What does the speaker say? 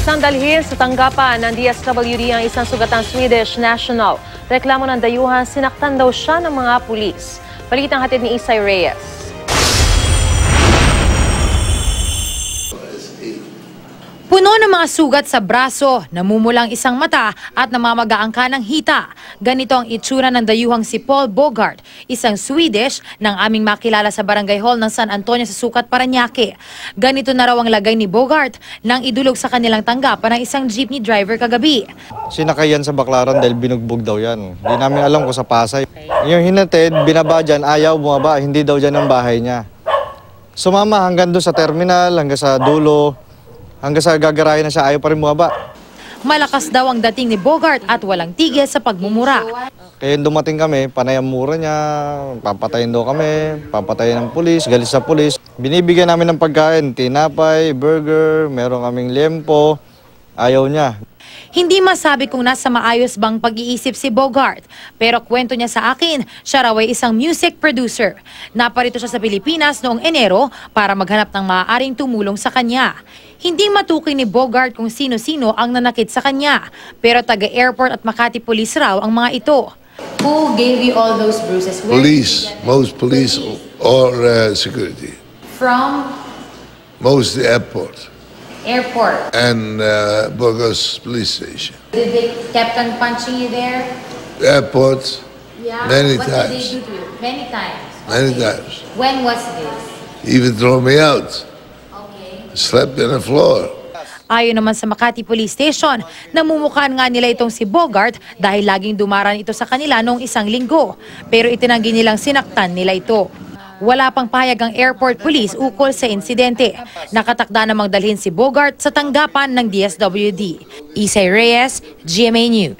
Inusang dalhin sa tanggapan ng DSWD ang isang sugatang Swedish national. Reklamo ng dayuhan, sinaktan daw siya ng mga pulis. Balitang hatid ni Isay Reyes. Puno ng mga sugat sa braso, namumulang isang mata at namamagaan ka ng hita. Ganito ang itsura ng dayuhang si Paul Bogart, isang Swedish nang aming makilala sa Barangay Hall ng San Antonio sa Sucat, Parañaque. Ganito na raw ang lagay ni Bogart nang idulog sa kanilang tanggapan ng isang jeepney driver kagabi. Sinakay yan sa Baclaran dahil binugbog daw yan. Hindi namin alam kung sa Pasay. Yung hinatid, binaba dyan, ayaw bumaba, hindi daw dyan ang bahay niya. Sumama hanggang doon sa terminal, hanggang sa dulo. Hanggang sa gagarahin na siya, ayaw pa rin bumaba. Malakas daw ang dating ni Bogart at walang tigil sa pagmumura. Kaya dumating kami, panay ang mura niya, papatayin daw kami, papatayin ng pulis, galis sa pulis. Binibigyan namin ng pagkain, tinapay, burger, meron kaming lempo, ayaw niya. Hindi masabi kung nasa maayos bang pag-iisip si Bogart, pero kwento niya sa akin, siya raw ay isang music producer. Naparito siya sa Pilipinas noong Enero para maghanap ng maaaring tumulong sa kanya. Hindi matukoy ni Bogart kung sino-sino ang nanakit sa kanya, pero taga-airport at Makati Police raw ang mga ito. Who gave you all those bruises? Police, most police or security. From Most the airport airport. and Burgos police station. Did they kept on punching you there? Airport, Yeah. Many What times. did they do to you? Many times. many Okay. times. When was this? Even throw me out. Okay. Slept in the floor. Ayon naman sa Makati Police Station, namumukhaan nga nila itong si Bogart dahil laging dumaran ito sa kanila noong isang linggo. Pero itinanggi nilang sinaktan nila ito. Wala pang pahayag ang airport police ukol sa insidente. Nakatakda namang dalhin si Bogart sa tanggapan ng DSWD. Isay Reyes, GMA News.